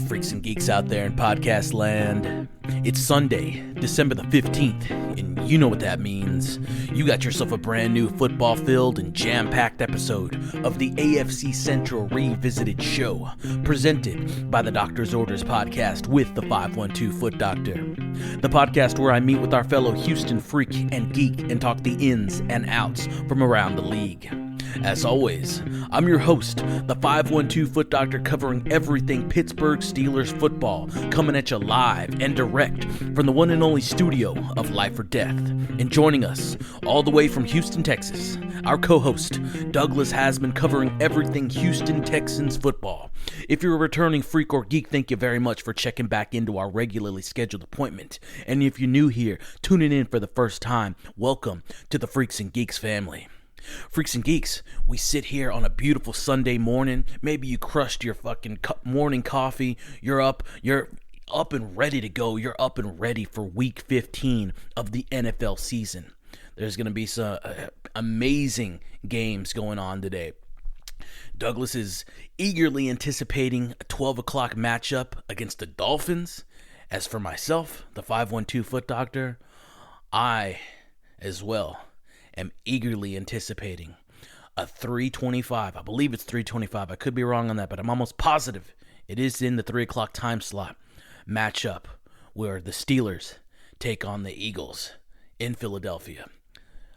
freaks and geeks out there in podcast land. It's Sunday, December the 15th, and you know what that means. You got yourself a brand new football-filled and jam-packed episode of the AFC Central Revisited show, presented by the Doctor's Orders podcast with the 512 Foot Doctor. The podcast where I meet with our fellow Houston freak and geek and talk the ins and outs from around the league. As always, I'm your host, the 512 Foot Doctor, covering everything Pittsburgh Steelers football, coming at you live and direct from the one and only studio of Life or Death. And joining us all the way from Houston, Texas, our co-host, Douglas Haseman, covering everything Houston Texans football. If you're a returning freak or geek, thank you very much for checking back into our regularly scheduled appointment. And if you're new here, tuning in for the first time, welcome to the Freaks and Geeks family. Freaks and Geeks, we sit here on a beautiful Sunday morning. Maybe you crushed your fucking morning coffee. You're up and ready to go. You're up and ready for week 15 of the NFL season. There's going to be some amazing games going on today. Douglas is eagerly anticipating a 12 o'clock matchup against the Dolphins. As for myself, the 512 Foot Doctor, I as well am eagerly anticipating a 3:25. I believe it's 3:25. I could be wrong on that, but I'm almost positive it is in the 3 o'clock time slot matchup where the Steelers take on the Eagles in Philadelphia,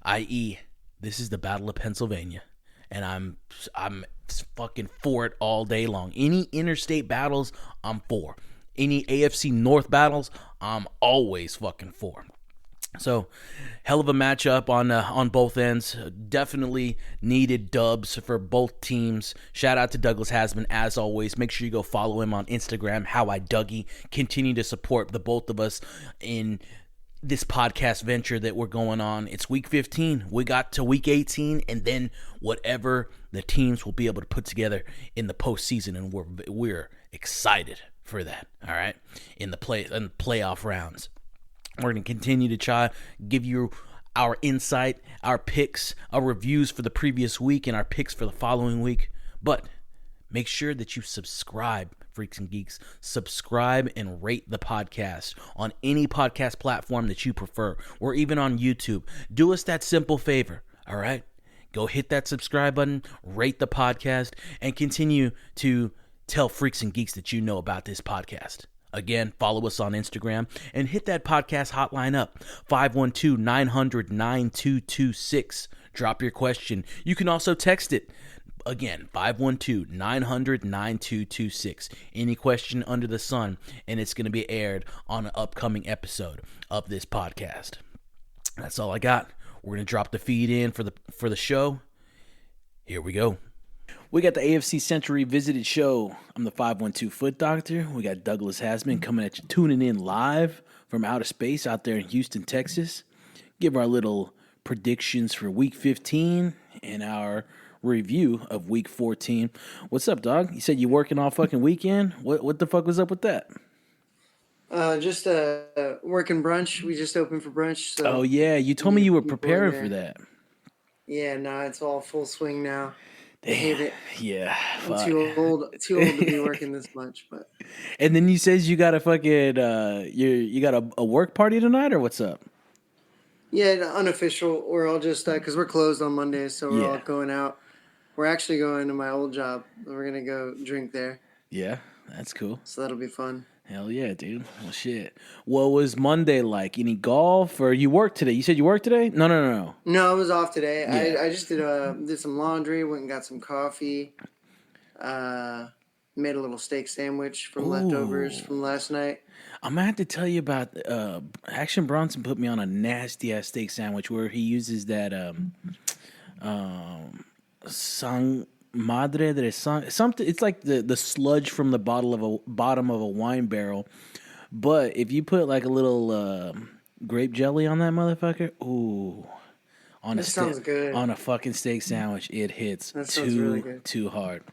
i.e., this is the Battle of Pennsylvania, and I'm fucking for it all day long. Any interstate battles, I'm for. Any AFC North battles, I'm always fucking for. So, hell of a matchup on both ends. Definitely needed dubs for both teams. Shout out to Douglas Haseman, as always. Make sure you go follow him on Instagram, How I Dougie. Continue to support the both of us in this podcast venture that we're going on. It's week 15. We got to week 18, and then whatever the teams will be able to put together in the postseason, and we're excited for that. All right, in the playoff rounds. We're going to continue to try give you our insight, our picks, our reviews for the previous week, and our picks for the following week. But make sure that you subscribe, Freaks and Geeks. Subscribe and rate the podcast on any podcast platform that you prefer, or even on YouTube. Do us that simple favor, all right? Go hit that subscribe button, rate the podcast, and continue to tell Freaks and Geeks that you know about this podcast. Again, follow us on Instagram and hit that podcast hotline up, 512-900-9226. Drop your question. You can also text it. Again, 512-900-9226. Any question under the sun, and it's going to be aired on an upcoming episode of this podcast. That's all I got. We're going to drop the feed in for the show. Here we go. We got the AFC Central Revisited show. I'm the 512 Foot Doctor. We got Douglas Haseman coming at you, tuning in live from outer space out there in Houston, Texas. Give our little predictions for week 15 and our review of week 14. What's up, dog? You said you working all fucking weekend? What the fuck was up with that? Just working brunch. We just opened for brunch. So oh, yeah. You told me you were preparing for that. Yeah, no, it's all full swing now. I hate it. Yeah, I'm too old to be working this much. But and then you says you got a fucking you got a work party tonight, or what's up? Yeah, unofficial. We're all just because we're closed on Mondays, so we're all going out. We're actually going to my old job. We're gonna go drink there. Yeah, that's cool. So that'll be fun. Hell yeah, dude. Well, shit. What was Monday like? Any golf, or you worked today? You said you worked today? No. No, I was off today. Yeah. I just did some laundry, went and got some coffee, made a little steak sandwich from leftovers from last night. I'm going to have to tell you about Action Bronson put me on a nasty-ass steak sandwich where he uses that San Madre de something. It's like the sludge from the bottom of a wine barrel, but if you put like a little grape jelly on that motherfucker, sounds good. On a fucking steak sandwich, it hits too hard.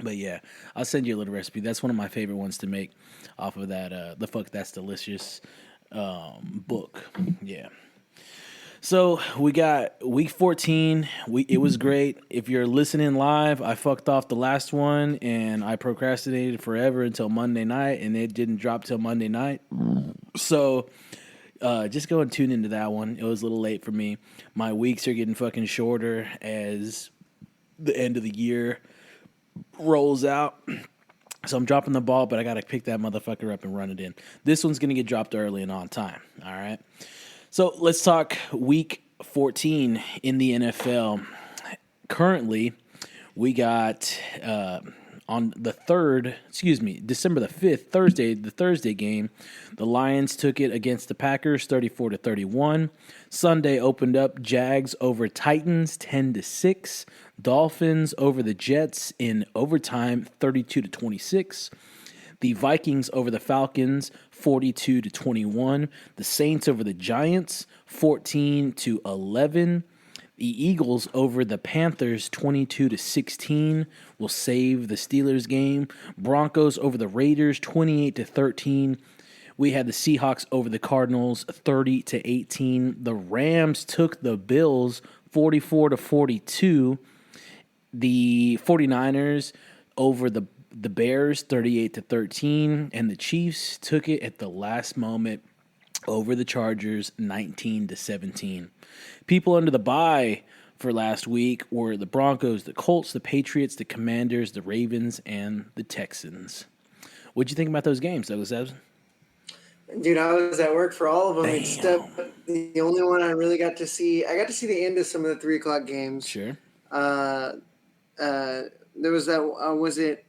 But yeah, I'll send you a little recipe. That's one of my favorite ones to make off of that The Fuck That's Delicious book. Yeah. So we got week 14. It was great. If you're listening live, I fucked off the last one and I procrastinated forever until Monday night, and it didn't drop till Monday night. So just go and tune into that one. It was a little late for me. My weeks are getting fucking shorter as the end of the year rolls out. So I'm dropping the ball, but I got to pick that motherfucker up and run it in. This one's going to get dropped early and on time. All right. So let's talk week 14 in the NFL. Currently, we got on the 3rd, December the 5th, the Thursday game, the Lions took it against the Packers 34-31. Sunday opened up Jags over Titans 10-6. Dolphins over the Jets in overtime 32-26. The Vikings over the Falcons 42-21. The Saints over the Giants 14-11. The Eagles over the Panthers 22-16. Will save the Steelers game. Broncos over the Raiders 28-13. We had the Seahawks over the Cardinals 30-18. The Rams took the Bills 44-42. The 49ers over the Bears 38-13, and the Chiefs took it at the last moment over the Chargers 19-17. People under the bye for last week were the Broncos, the Colts, the Patriots, the Commanders, the Ravens, and the Texans. What'd you think about those games, Douglas Haseman? Dude, I was at work for all of them Damn. except the only one I really got to see. I got to see the end of some of the 3 o'clock games. Sure. There was that. Was it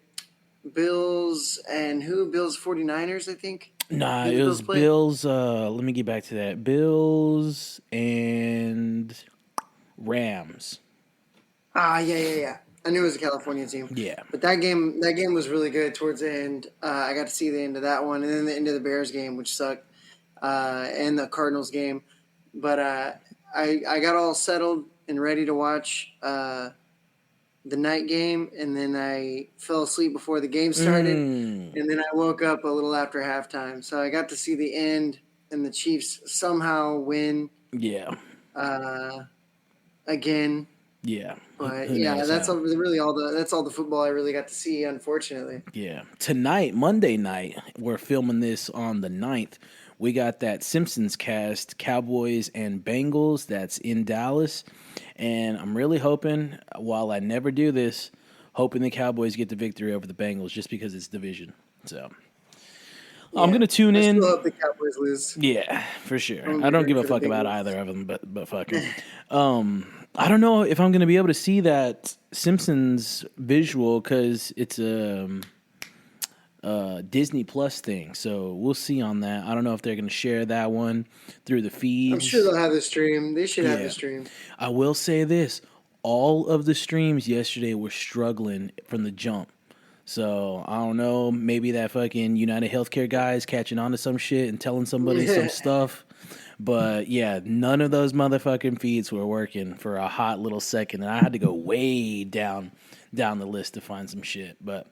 Bills and who? Bills 49ers, I think. Nah, it was Bills. Let me get back to that. Bills and Rams. Yeah. I knew it was a California team. Yeah. But that game was really good towards the end. I got to see the end of that one, and then the end of the Bears game, which sucked, and the Cardinals game. But I got all settled and ready to watch the night game, and then I fell asleep before the game started, and then I woke up a little after halftime. So I got to see the end, and the Chiefs somehow win. Yeah. Again. Yeah. But yeah, that's really all the football I really got to see, unfortunately. Yeah. Tonight, Monday night, we're filming this on the 9th. We got that Simpsons cast, Cowboys and Bengals, that's in Dallas. And I'm really hoping, while I never do this, hoping the Cowboys get the victory over the Bengals just because it's division. So yeah, I'm going to tune in. I still hope the Cowboys lose. Yeah, for sure. I don't give a fuck about either of them, but fuck it. I don't know if I'm going to be able to see that Simpsons visual because it's a Disney Plus thing. So we'll see on that. I don't know if they're going to share that one through the feeds. I'm sure they'll have the stream. They should have the stream. I will say this. All of the streams yesterday were struggling from the jump. So I don't know. Maybe that fucking United Healthcare guy is catching on to some shit and telling somebody some stuff. But yeah, none of those motherfucking feeds were working for a hot little second, and I had to go way down the list to find some shit. But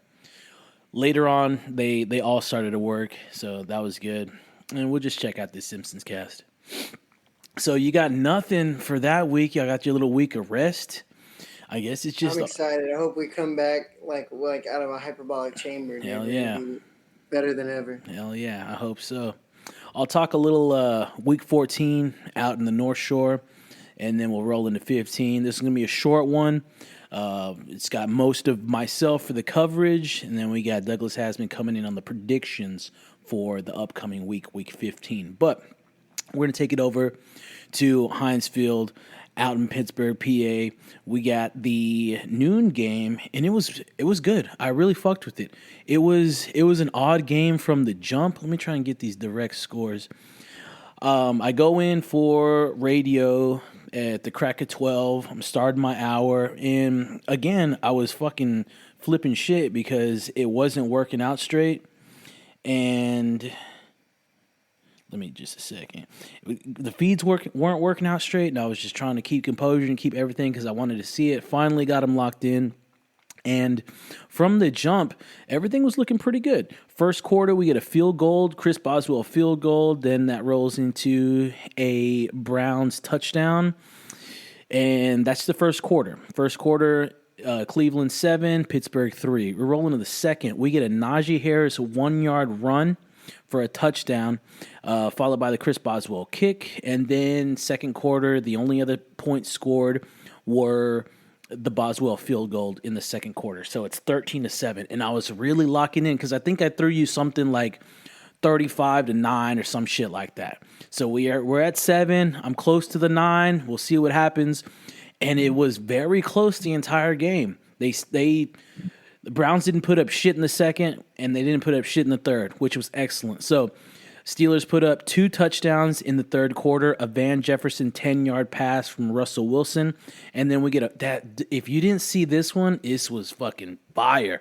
later on, they all started to work, so that was good. And we'll just check out this Simpsons cast. So you got nothing for that week. Y'all got your little week of rest. I guess it's just. I'm excited. I hope we come back like out of a hyperbolic chamber. Hell yeah! Better than ever. Hell yeah! I hope so. I'll talk a little week 14 out in the North Shore, and then we'll roll into 15. This is going to be a short one. It's got most of myself for the coverage, and then we got Douglas Haseman coming in on the predictions for the upcoming week 15. But we're going to take it over to Heinz Field out in Pittsburgh, PA. We got the noon game, and it was good. I really fucked with it. It was an odd game from the jump. Let me try and get these direct scores. I go in for radio at the crack of 12. I'm starting my hour, and again, I was fucking flipping shit because it wasn't working out straight. And let me just a second. The feeds weren't working out straight, and I was just trying to keep composure and keep everything because I wanted to see it. Finally got them locked in, And from the jump, everything was looking pretty good. First quarter, we get a field goal, Chris Boswell field goal. Then that rolls into a Browns touchdown. And that's the first quarter. First quarter, Cleveland 7, Pittsburgh 3. We're rolling to the second. We get a Najee Harris 1-yard run for a touchdown, followed by the Chris Boswell kick. And then second quarter, the only other points scored were the Boswell field goal in the second quarter. So it's 13-7. And I was really locking in because I think I threw you something like 35-9 or some shit like that. So we're at 7. I'm close to the 9. We'll see what happens. And it was very close the entire game. The Browns didn't put up shit in the second, and they didn't put up shit in the third, which was excellent. So Steelers put up 2 touchdowns in the third quarter, a Van Jefferson 10-yard pass from Russell Wilson, and then we get that. If you didn't see this one, this was fucking fire.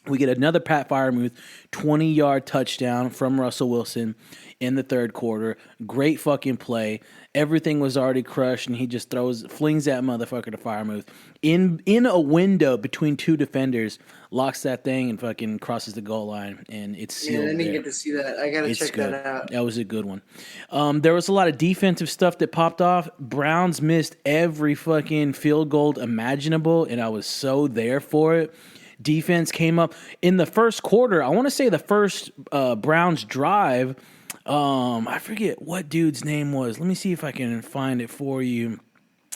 We get another Pat Freiermuth 20-yard touchdown from Russell Wilson in the third quarter. Great fucking play. Everything was already crushed, and he just flings that motherfucker to Freiermuth in a window between 2 defenders, locks that thing, and fucking crosses the goal line, and it's sealed. Yeah, I didn't get to see that. I gotta check that out. That was a good one. There was a lot of defensive stuff that popped off. Browns missed every fucking field goal imaginable, and I was so there for it. Defense came up in the first quarter. I want to say the first Browns drive. I forget what dude's name was. Let me see if I can find it for you.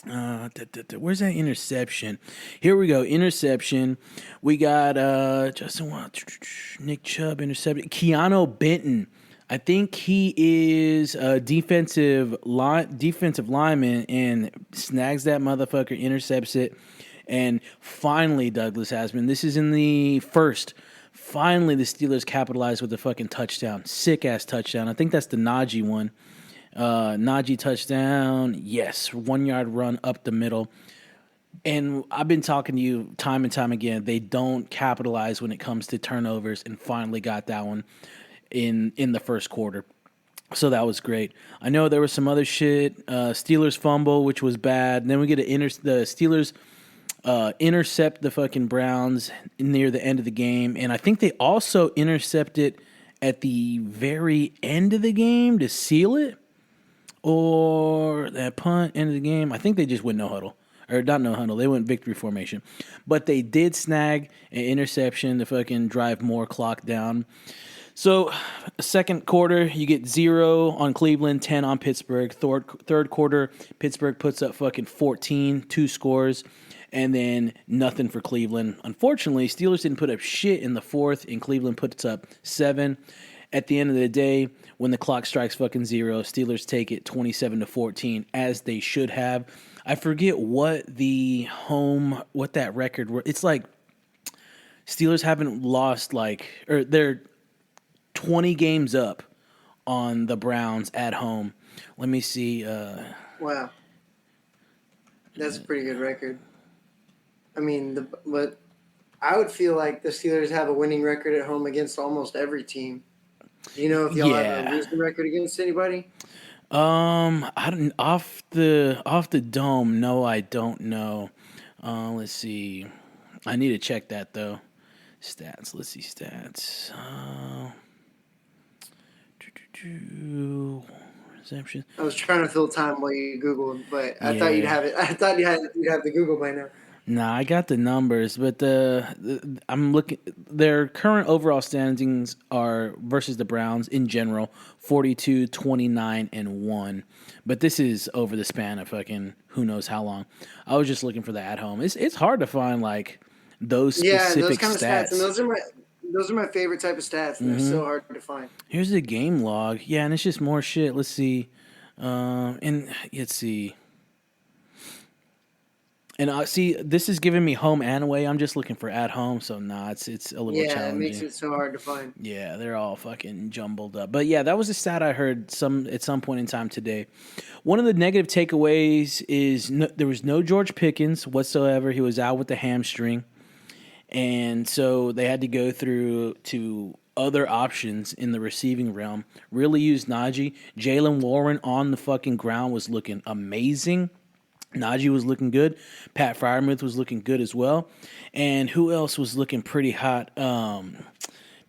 Where's that interception? Here we go. Interception. We got Justin Watt, Nick Chubb intercepted. Keanu Benton. I think he is a defensive lineman and snags that motherfucker, intercepts it. And finally, Douglas Haseman, this is in the first. Finally, the Steelers capitalized with a fucking touchdown. Sick-ass touchdown. I think that's the Najee one. Najee touchdown. Yes, 1-yard run up the middle. And I've been talking to you time and time again. They don't capitalize when it comes to turnovers, and finally got that one in the first quarter. So that was great. I know there was some other shit. Steelers fumble, which was bad. And then we get the Steelers intercept the fucking Browns near the end of the game. And I think they also intercepted at the very end of the game to seal it. Or that punt, end of the game. I think they just went no huddle. Or not no huddle. They went victory formation. But they did snag an interception to fucking drive more clock down. So, second quarter, you get 0 on Cleveland, 10 on Pittsburgh. Third quarter, Pittsburgh puts up fucking 14, 2 scores. And then nothing for Cleveland. Unfortunately, Steelers didn't put up shit in the fourth, and Cleveland puts up 7. At the end of the day, when the clock strikes fucking 0, Steelers take it 27-14, as they should have. I forget what that record was. It's like Steelers haven't lost or they're 20 games up on the Browns at home. Let me see. Wow. That's a pretty good record. I mean, but I would feel like the Steelers have a winning record at home against almost every team. Do you know if y'all have a losing record against anybody? I don't off the dome. No, I don't know. Let's see. I need to check that though. Stats. Let's see stats. Reception. I was trying to fill time while you Googled, but I thought you'd have it. I thought you'd have the Google by now. Nah, I got the numbers, but I'm looking. Their current overall standings are versus the Browns in general 42, 29, and 1. But this is over the span of fucking who knows how long. I was just looking for the at home. It's hard to find like those specific those kind stats. And those are my favorite type of stats, and they're so hard to find. Here's the game log. Yeah, and it's just more shit. Let's see. And let's see. And I see this is giving me home and away. I'm just looking for at home, so it's a little challenging. Yeah, it makes it so hard to find. Yeah, they're all fucking jumbled up. But yeah, that was a stat I heard at some point in time today. One of the negative takeaways is there was no George Pickens whatsoever. He was out with the hamstring, and so they had to go through to other options in the receiving realm. Really used Najee. Jaylen Warren on the fucking ground was looking amazing. Najee was looking good. Pat Freiermuth was looking good as well. And who else was looking pretty hot?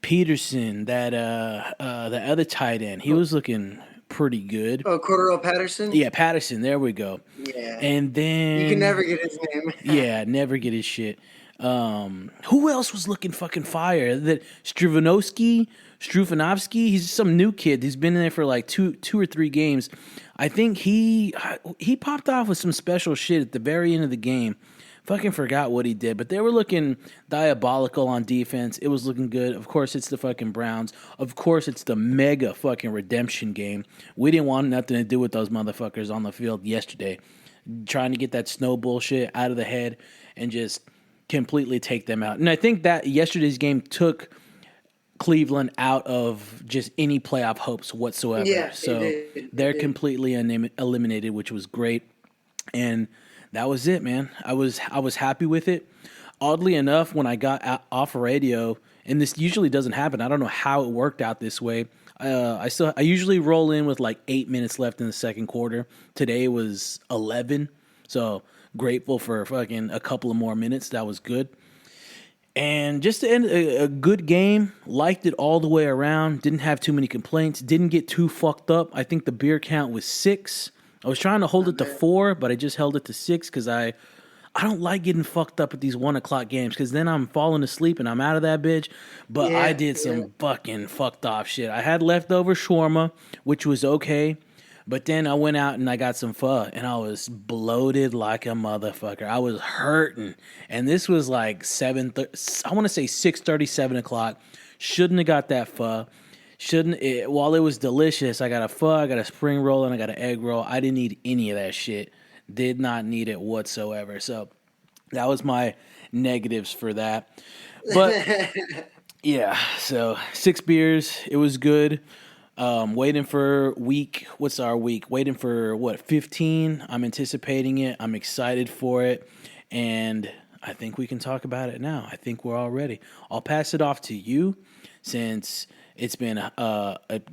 Peterson, the other tight end, he was looking pretty good. Oh, Cordero Patterson? Yeah, Patterson, there we go. Yeah. And then You can never get his name. yeah, never get his shit. Who else was looking fucking fire? That Strufanovsky, he's some new kid. He's been in there for like two or three games. I think he popped off with some special shit at the very end of the game. Fucking forgot what he did, but they were looking diabolical on defense. It was looking good. Of course, it's the fucking Browns. Of course, it's the mega fucking redemption game. We didn't want nothing to do with those motherfuckers on the field yesterday. Trying to get that snow bullshit out of the head and just completely take them out. And I think that yesterday's game took Cleveland out of just any playoff hopes whatsoever. Yeah, so they're completely eliminated, which was great. And that was it, man. I was happy with it. Oddly enough, when I got off radio, and this usually doesn't happen, I don't know how it worked out this way. I usually roll in with like 8 minutes left in the second quarter. Today was 11, so grateful for fucking a couple of more minutes. That was good. And just to end a good game, liked it all the way around. Didn't have too many complaints. Didn't get too fucked up. I think the beer count was 6. I was trying to hold it to 4, but I just held it to 6 because I don't like getting fucked up at these 1 o'clock games because then I'm falling asleep and I'm out of that bitch. But I did some fucking fucked off shit. I had leftover shawarma, which was okay. But then I went out and I got some pho and I was bloated like a motherfucker. I was hurting. And this was like 6:30, 7 o'clock. Shouldn't have got that pho. While it was delicious, I got a pho, I got a spring roll, and I got an egg roll. I didn't need any of that shit. Did not need it whatsoever. So that was my negatives for that. But yeah, so 6 beers. It was good. Waiting for what's our week? Waiting for 15? I'm anticipating it. I'm excited for it. And I think we can talk about it now. I think we're all ready. I'll pass it off to you since it's been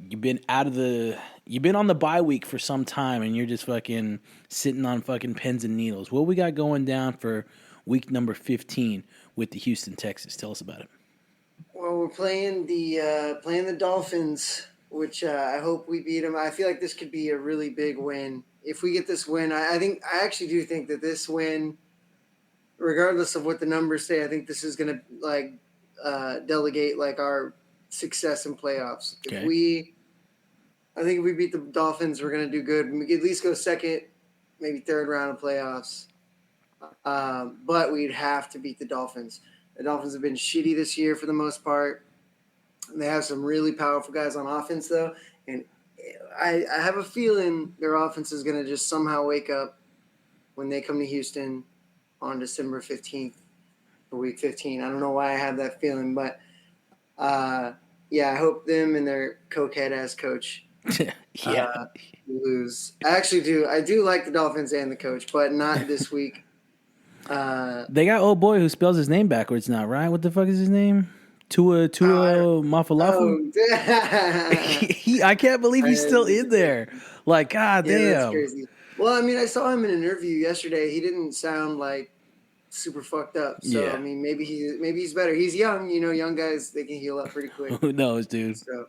you've been on the bye week for some time and you're just fucking sitting on fucking pins and needles. What we got going down for week number 15 with the Houston Texans? Tell us about it. Well, we're playing the Dolphins, which I hope we beat them. I feel like this could be a really big win. If we get this win, I actually do think that this win, regardless of what the numbers say, I think this is going to delegate like our success in playoffs. Okay. I think if we beat the Dolphins, we're going to do good. We could at least go second, maybe third round of playoffs. But we'd have to beat the Dolphins. The Dolphins have been shitty this year for the most part. They have some really powerful guys on offense, though. And I have a feeling their offense is going to just somehow wake up when they come to Houston on December 15th for week 15. I don't know why I have that feeling, but I hope them and their cokehead-ass coach lose. I actually do. I do like the Dolphins and the coach, but not this week. They got old boy who spells his name backwards now, right? What the fuck is his name? Tua Mafalafu. Oh, I can't believe he's still in there. Like, god damn. That's crazy. Well, I mean, I saw him in an interview yesterday. He didn't sound like super fucked up. So I mean, maybe he's better. He's young, young guys, they can heal up pretty quick. Who knows, dude? So,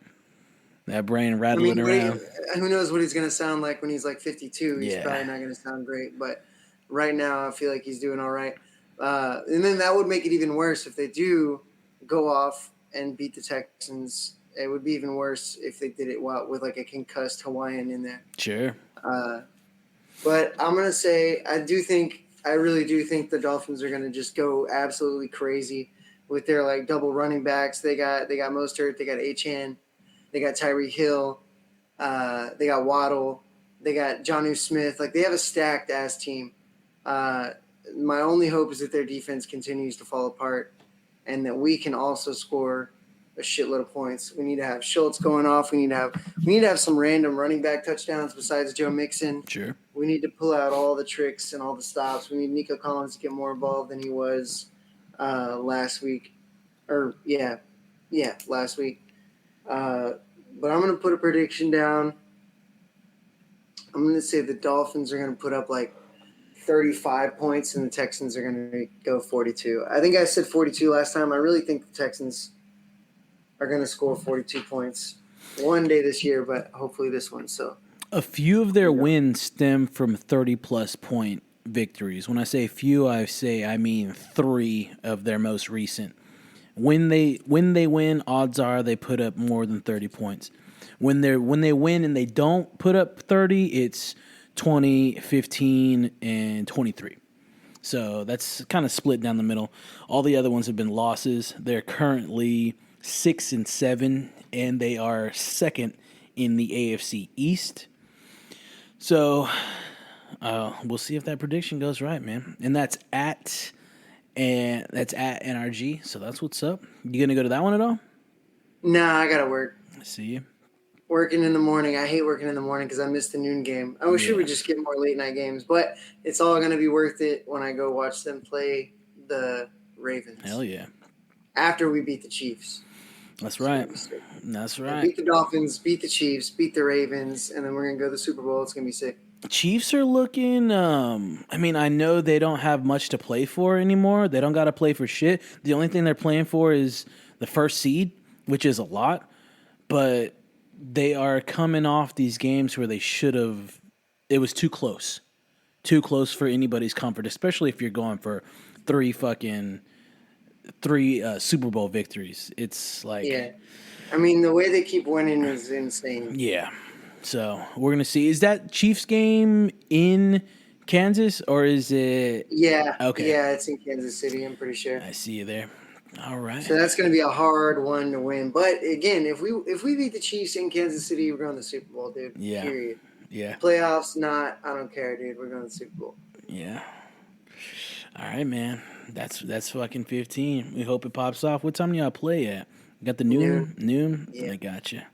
that brain rattling around. Who knows what he's gonna sound like when he's like 52? He's probably not gonna sound great, but right now I feel like he's doing all right. And then that would make it even worse if they do go off and beat the Texans. It would be even worse if they did it with like a concussed Hawaiian in there. Sure. But I'm gonna say I really do think the Dolphins are gonna just go absolutely crazy with their like double running backs. They got Mostert, they got Achane, they got Tyreek Hill, they got Waddle, they got Jonnu Smith. Like they have a stacked ass team. My only hope is that their defense continues to fall apart, and that we can also score a shitload of points. We need to have Schultz going off. We need to have some random running back touchdowns besides Joe Mixon. Sure. We need to pull out all the tricks and all the stops. We need Nico Collins to get more involved than he was last week. Last week. But I'm going to put a prediction down. I'm going to say the Dolphins are going to put up like 35 points, and the Texans are going to go 42. I think I said 42 last time. I really think the Texans are going to score 42 points one day this year, but hopefully this one. So a few of their wins stem from 30-plus point victories. When I say few, I mean 3 of their most recent. When they win, odds are they put up more than 30 points. When they win and they don't put up 30, it's 20, 15, and 23. So that's kind of split down the middle. All the other ones have been losses. They're currently 6-7, and they are second in the AFC East. So we'll see if that prediction goes right, man. And that's at NRG. So that's what's up. You gonna go to that one at all? Nah, I gotta work. I see you. Working in the morning. I hate working in the morning because I missed the noon game. I wish we would just get more late night games, but it's all gonna be worth it when I go watch them play the Ravens. Hell yeah! After we beat the Chiefs. That's right. That's right. Beat the Dolphins, beat the Chiefs, beat the Ravens, and then we're gonna go to the Super Bowl. It's gonna be sick. Chiefs are looking, I know they don't have much to play for anymore. They don't got to play for shit. The only thing they're playing for is the first seed, which is a lot. But they are coming off these games where they should have. It was too close. Too close for anybody's comfort, especially if you're going for three Super Bowl victories. It's like. Yeah. I mean, the way they keep winning is insane. Yeah. So we're gonna see. Is that Chiefs game in Kansas or is it? Yeah. Okay. Yeah, it's in Kansas City. I'm pretty sure. I see you there. All right. So that's gonna be a hard one to win. But again, if we beat the Chiefs in Kansas City, we're going to the Super Bowl, dude. Yeah. Period. Yeah. Playoffs, not. I don't care, dude. We're going to the Super Bowl. Yeah. All right, man. That's fucking 15. We hope it pops off. What time do y'all play at? Got the noon? Yeah. I gotcha.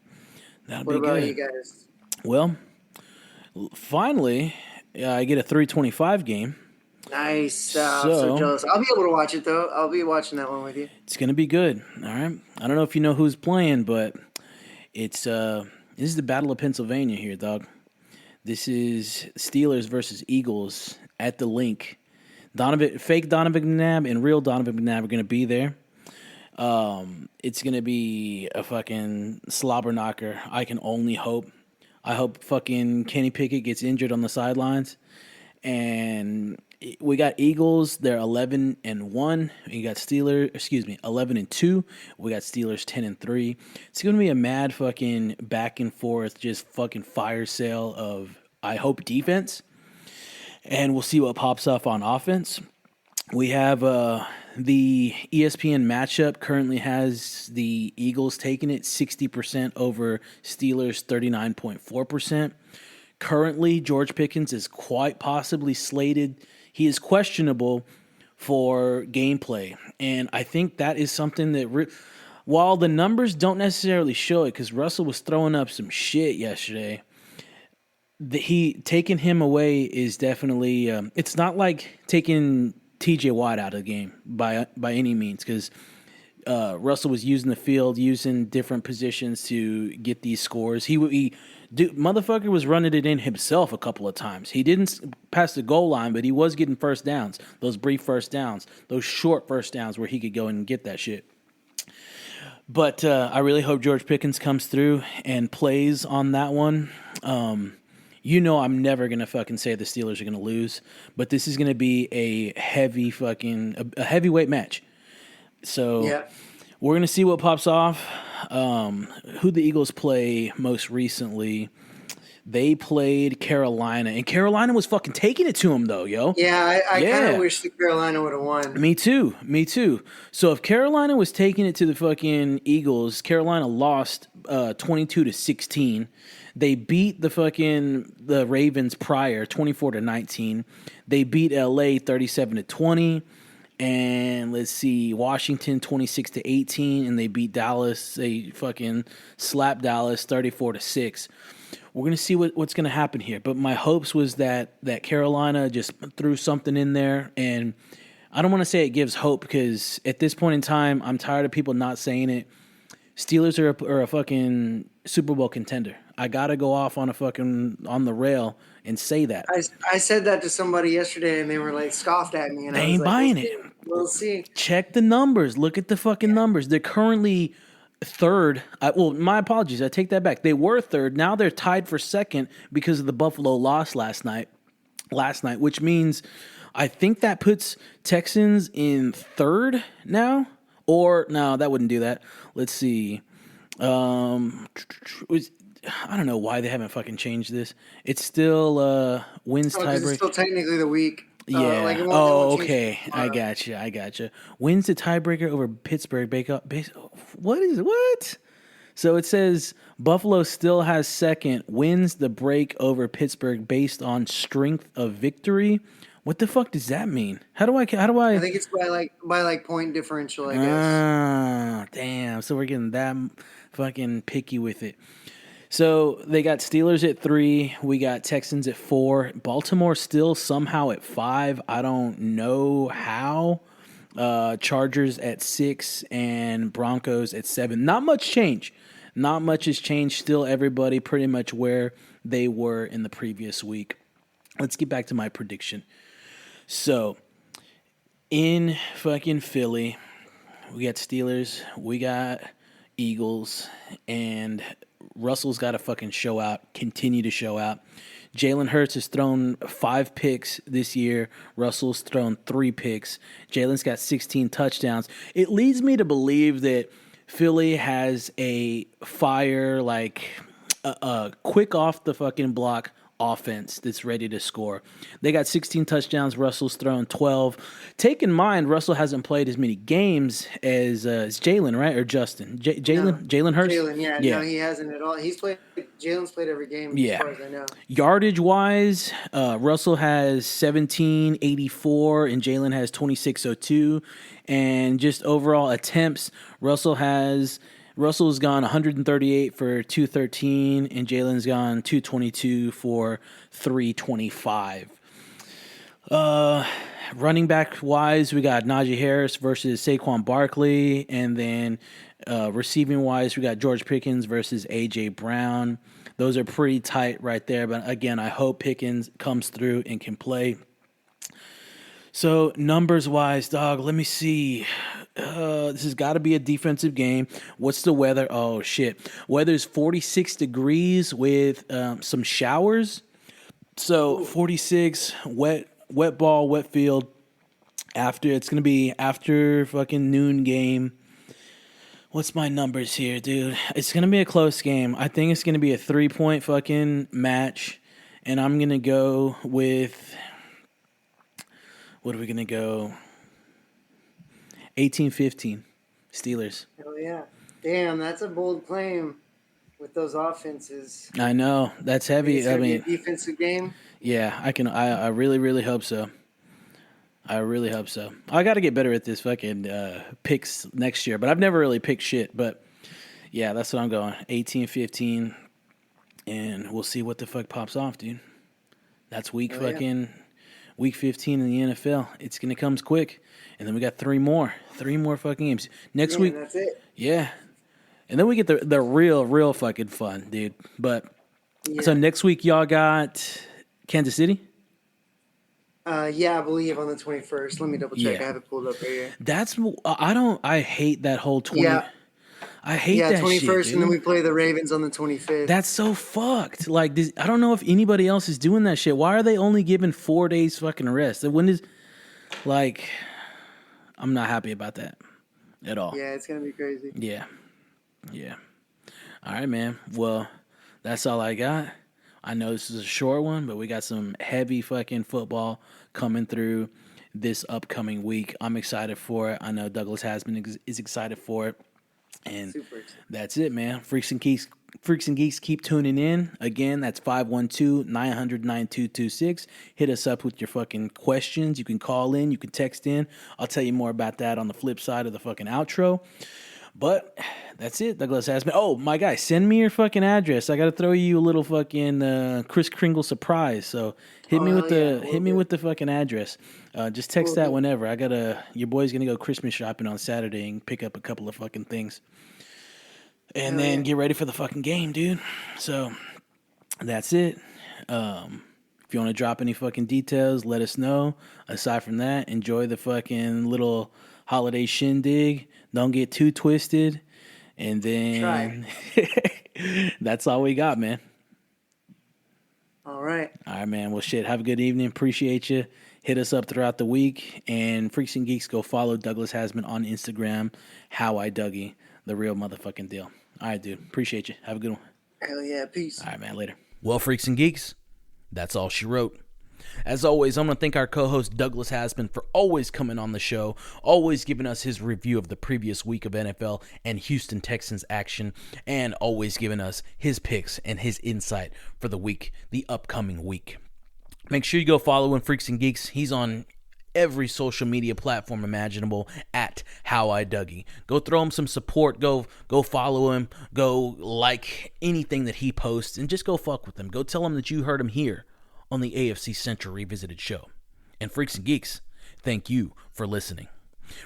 That'll what be about good. you guys? Well, finally, I get a 3:25 game. Nice. I'm so jealous. I'll be able to watch it, though. I'll be watching that one with you. It's going to be good. All right. I don't know if you know who's playing, but this is the Battle of Pennsylvania here, dog. This is Steelers versus Eagles at the link. Fake Donovan McNabb and real Donovan McNabb are going to be there. It's going to be a fucking slobber knocker. I can only hope. I hope fucking Kenny Pickett gets injured on the sidelines. And we got Eagles. They're 11-1. You got 11-2. We got Steelers 10-3. It's going to be a mad fucking back and forth, just fucking fire sale of, I hope, defense. And we'll see what pops off on offense. We have the ESPN matchup currently has the Eagles taking it 60% over Steelers 39.4%. Currently, George Pickens is quite possibly slated. He is questionable for gameplay. And I think that is something that, while the numbers don't necessarily show it, because Russell was throwing up some shit yesterday, taking him away is definitely, it's not like taking TJ Watt out of the game by any means, because Russell was using the field, using different positions to get these scores. Motherfucker was running it in himself a couple of times. He didn't pass the goal line, but he was getting first downs, those brief first downs, those short first downs where he could go and get that shit. But I really hope George Pickens comes through and plays on that one. I'm never going to fucking say the Steelers are going to lose, but this is going to be a heavyweight match. So we're going to see what pops off. Who the Eagles play most recently, they played Carolina, and Carolina was fucking taking it to them, though, yo. Yeah, I kind of wish that Carolina would have won. Me too. So if Carolina was taking it to the fucking Eagles, Carolina lost 22-16. They beat the Ravens prior 24-19. They beat LA 37-20. And let's see, Washington 26-18, and they beat Dallas. They fucking slapped Dallas 34-6. We're gonna see what's gonna happen here. But my hopes was that Carolina just threw something in there, and I don't want to say it gives hope because at this point in time, I'm tired of people not saying it. Steelers are a fucking Super Bowl contender. I gotta go off on the rail and say that. I said that to somebody yesterday, and they were like scoffed at me, and They I was ain't like, buying it. We'll see. Check the numbers. Look at the fucking numbers. They're currently third. My apologies. I take that back. They were third. Now they're tied for second because of the Buffalo loss last night, which means I think that puts Texans in third now. Or no, that wouldn't do that. Let's see. I don't know why they haven't fucking changed this. It's still wins tiebreaker. It's still technically the week. Yeah. It won't okay. I gotcha. Wins the tiebreaker over Pittsburgh. What? So it says Buffalo still has second. Wins the break over Pittsburgh based on strength of victory. What the fuck does that mean? How do I? I think it's by point differential, I guess. Ah, damn. So we're getting that fucking picky with it. So they got Steelers at 3. We got Texans at 4. Baltimore still somehow at 5. I don't know how. Chargers at 6 and Broncos at 7. Not much change. Not much has changed. Still everybody pretty much where they were in the previous week. Let's get back to my prediction. So, in fucking Philly, we got Steelers, we got Eagles, and Russell's got to fucking show out, continue to show out. Jalen Hurts has thrown 5 picks this year. Russell's thrown 3 picks. Jalen's got 16 touchdowns. It leads me to believe that Philly has a fire, a quick off the fucking block offense that's ready to score. They got 16 touchdowns. Russell's thrown 12. Take in mind, Russell hasn't played as many games as Jalen, right? Or Justin? Jalen Hurts? Jalen, yeah. No, he hasn't at all. Jalen's played every game as far as I know. Yardage-wise, Russell has 1784 and Jalen has 2602. And just overall attempts, Russell's gone 138 for 213, and Jalen's gone 222 for 325. Running back wise, we got Najee Harris versus Saquon Barkley, and then receiving wise, we got George Pickens versus AJ Brown. Those are pretty tight right there, but again, I hope Pickens comes through and can play. So numbers wise, dog, let me see. This has got to be a defensive game. What's the weather? Oh, shit. Weather's 46 degrees with some showers. So 46, wet ball, wet field. It's going to be after fucking noon game. What's my numbers here, dude? It's going to be a close game. I think it's going to be a 3-point fucking match. And I'm going to go with... What are we going to go? 18-15, Steelers. Hell yeah. Damn, that's a bold claim with those offenses. I know. That's heavy. It's gonna be a defensive game? Yeah, I really, really hope so. I really hope so. I got to get better at this fucking picks next year, but I've never really picked shit. But, yeah, that's what I'm going. 18-15, and we'll see what the fuck pops off, dude. That's week 15 in the NFL. It's going to come quick. And then we got 3 more fucking games. Next week. That's it. Yeah. And then we get the real fucking fun, dude. But so next week y'all got Kansas City? Yeah, I believe on the 21st. Let me double check. I have it pulled up right here. I hate that whole 20. Yeah. I hate that 21st, shit, dude. And then we play the Ravens on the 25th. That's so fucked. Like, I don't know if anybody else is doing that shit. Why are they only giving 4 days fucking rest? I'm not happy about that at all. Yeah, it's going to be crazy. Yeah. All right, man. Well, that's all I got. I know this is a short one, but we got some heavy fucking football coming through this upcoming week. I'm excited for it. I know Douglas Haseman is excited for it. And that's it, man. Freaks and Geeks keep tuning in. Again, that's 512-900-9226. Hit us up with your fucking questions. You can call in. You can text in. I'll tell you more about that on the flip side of the fucking outro. But that's it. Douglas Haseman. Oh, my guy, send me your fucking address. I got to throw you a little fucking Kris Kringle surprise. So hit me with the fucking address. Just text that whenever. Your boy's going to go Christmas shopping on Saturday and pick up a couple of fucking things. And then get ready for the fucking game, dude. So that's it. If you want to drop any fucking details, let us know. Aside from that, enjoy the fucking little holiday shindig. Don't get too twisted. And then that's all we got, man. All right. All right, man. Well, shit. Have a good evening. Appreciate you. Hit us up throughout the week. And Freaks and Geeks, go follow Douglas Haseman on Instagram. How I Dougie. The real motherfucking deal. All right, dude. Appreciate you. Have a good one. Hell yeah. Peace. All right, man. Later. Well, Freaks and Geeks, that's all she wrote. As always, I'm going to thank our co-host Douglas Haseman for always coming on the show, always giving us his review of the previous week of NFL and Houston Texans action, and always giving us his picks and his insight for the week, the upcoming week. Make sure you go follow him, Freaks and Geeks. He's on every social media platform imaginable at How I Dougie. Go throw him some support. Go follow him. Go like anything that he posts, and just go fuck with him. Go tell him that you heard him here on the AFC Central Revisited show. And Freaks and Geeks, thank you for listening.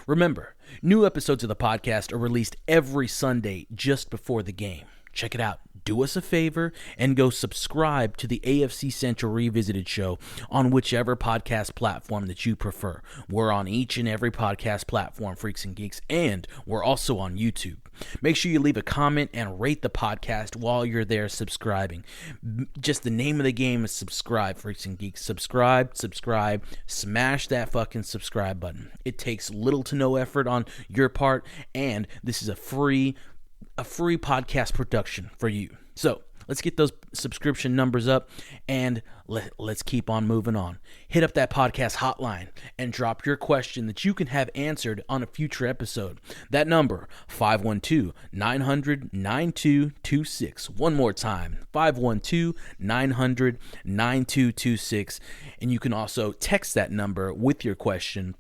Remember, new episodes of the podcast are released every Sunday just before the game. Check it out. Do us a favor and go subscribe to the AFC Central Revisited show on whichever podcast platform that you prefer. We're on each and every podcast platform, Freaks and Geeks, and we're also on YouTube. Make sure you leave a comment and rate the podcast while you're there subscribing. Just the name of the game is subscribe, Freaks and Geeks. Subscribe, smash that fucking subscribe button. It takes little to no effort on your part, and this is a free podcast production for you. So let's get those subscription numbers up, and let's keep on moving on. Hit up that podcast hotline and drop your question that you can have answered on a future episode. That number, 512-900-9226. One more time, 512-900-9226. And you can also text that number with your question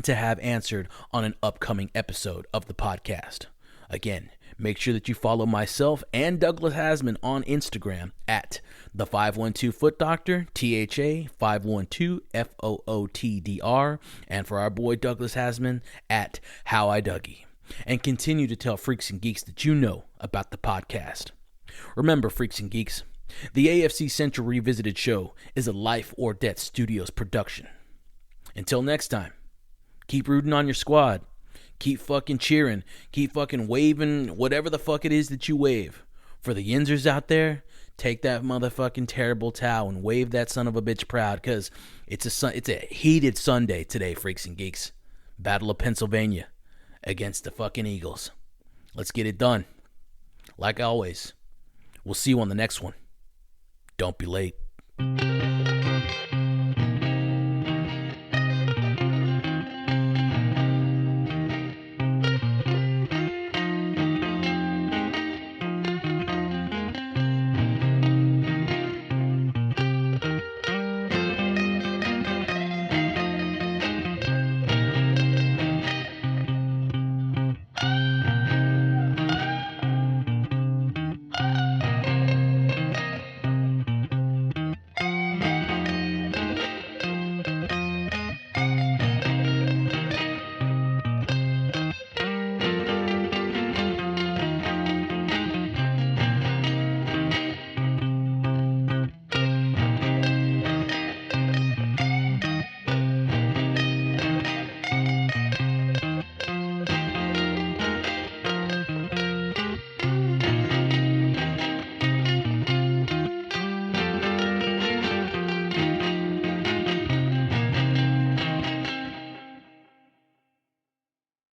to have answered on an upcoming episode of the podcast. Again, make sure that you follow myself and Douglas Haseman on Instagram at the 512 Foot Doctor, THA 512 FOOTDR, and for our boy Douglas Haseman at How I Dougie. And continue to tell Freaks and Geeks that you know about the podcast. Remember, Freaks and Geeks, the AFC Central Revisited show is a Life or Death Studios production. Until next time, keep rooting on your squad. Keep fucking cheering. Keep fucking waving whatever the fuck it is that you wave. For the Yinzers out there, take that motherfucking terrible towel and wave that son of a bitch proud, because it's a heated Sunday today, Freaks and Geeks. Battle of Pennsylvania against the fucking Eagles. Let's get it done. Like always, we'll see you on the next one. Don't be late.